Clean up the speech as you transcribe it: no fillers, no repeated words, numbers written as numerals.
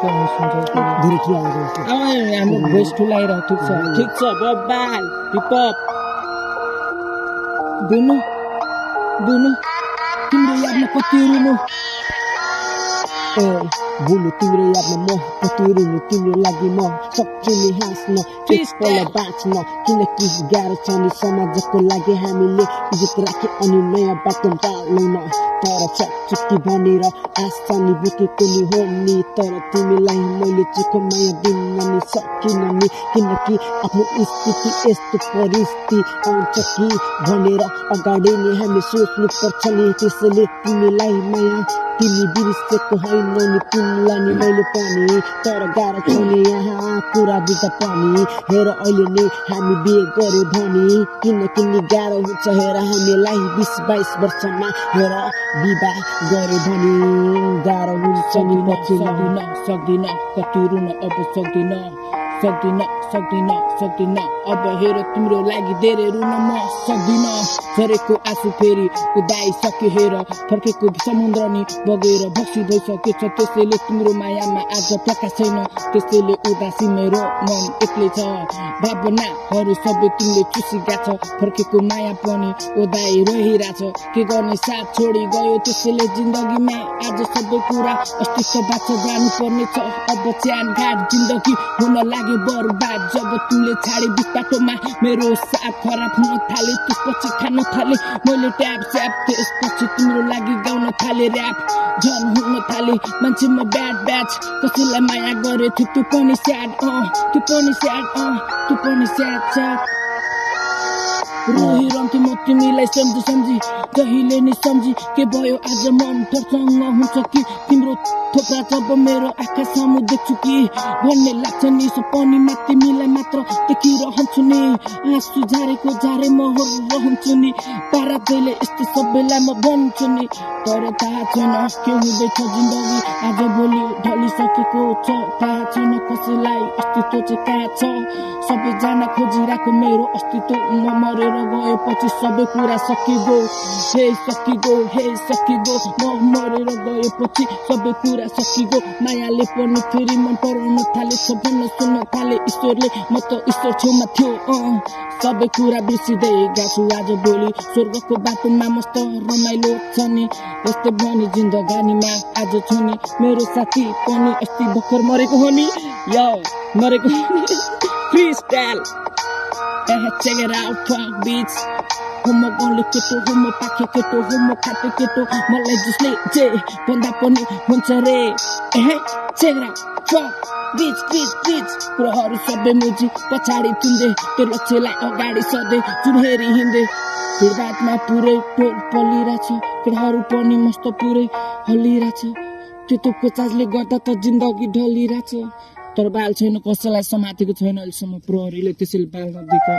धेरै ठुलो आउँछ अब हाम्रो भोइस ठुलाएर ठिक छ बब्बाल हिपहप दुनु दुनु तिम्रो यादमा कति रुनु बुनु तिम्रो यादमा म कति रुनु तिम्रो लागि म सक्छु नि हाँस्न त्यसपल्ट बाँच्न किनकि गाह्रो छ नि समाजको लागि हामीले इज्जत राखे अनि नयाँ बाटो पाल्दैन तर सक्छु कि भनेर आशा नि बोकेको नि हो नि तर तिमीलाई मैले चेको माया दिन नि सकिन नि किनकि आफ्नो स्थिति यस्तो परिस्थिति आउँछ कि भनेर अगाडि नै हामी सोच्नु पर्छ नि त्यसैले तिमीलाई माया तिमी बिर्सेको होइन नि तिमीलाई नि मैले पनि तर गाह्रो छ नि यहाँ कुरा बुझ्दा पनि हेर अहिले नै हामी बिहे गर्यो भने किनकि नि गाह्रो हुन्छ हेर हामीलाई 20-22 वर्षमा हेर विवाह गर्यो भने गाह्रो हुन्छ नि सक्दिन कति रुन अब सक्दिन अब हेर तिम्रो लागि धेरै रुन म सक्दिन झरेको आँसु फेरि उदाइसक्यो हेर फर्केको समुद्र नि बगेर भक्सिँदैसकेछ त्यसैले तिम्रो मायामा आज प्रकाश छैन त्यसैले उदासी मेरो मन एक्लै छ भावनाहरू सबै तिमीले चुसिगा छ फर्केको माया पनि उदाइ रहिरहेछ के गर्ने साथ छोडी गयो त्यसैले जिन्दगीमा आज सबै कुरा अस्तित्वबाट जानुपर्ने छ अब च्यान घाट जिन्दगी हुन लाग्यो बर्बाद जब तिमीले छाडे बिच बाटोमा मेरो साथ खराब हुन थाले त्यसपछि खान थाले मैले ट्याप स्याप त्यसपछि तिम्रो लागि गाउन थाले ऱ्याप झन हुन थाले मान्छेमा ब्याड ब्याच कसैलाई माया गरे थियो त्यो पनि स्याड रोहिरहन्थ्यो म तिमीलाई सम्झी कहिले नि सम्झी के भयो आज मन प्रसन्न हुन्छ कि तिम्रो थोप्रा जब मेरो आँखा सामु देख्छु कि भन्ने लाग्छ नि सपनीमा तिमीलाई मात्र देखिरहन्छु नि आँसु झारेको झारे म रहन्छु नि पारा जहिले यस्तो सबैलाई म भन्छु नि तर थाहा छैन के हुँदैछ जिन्दगी आज भोलि ढलिसकेको छ थाहा छैन कसैलाई अस्तित्व चाहिँ कहाँ छ सबैजना खोजिरहेको मेरो अस्तित्व म मरेर गएपछि सबै कुरा सकिगयो हे सकिगयो म मरेर गएपछि सबै कुरा सकिगयो मायाले पनि फेरि मन पराउन थाले भन्न सुन्न थाले ईश्वरले म त ईश्वर छेउमा थियो सबै कुरा बिर्सिँदै गएको आज भोलि स्वर्गको बाटोमा मस्त रमाइलो छ नि यस्तै बनी जिन्दगानीमा आज छु नि मेरो साथी पनि अस्ति भर्खर मरेको हो नि मरेको freestyle check it out fuck beats homo gonle keto homo pake keto homo khate keto मलाई जसले जे भन्दा पनि हुन्छ रे check it out fuck beats कुराहरू सबै मुजी पछाडि थुन्दै त्यो लक्ष्यलाई अगाडि सधैँ जुन हेरी हिँड्दै भिडभाडमा पुरै टोल पलिरहेछ केटाहरू पनि मस्त पुरै हल्लिरहेछ त्यो कोचाजले गर्दा त जिन्दगी ढलिरहेछ तर बाल छैन कसैलाई समातेको छैन अहिलेसम्म प्रहरीले त्यसैले बाल नदिएको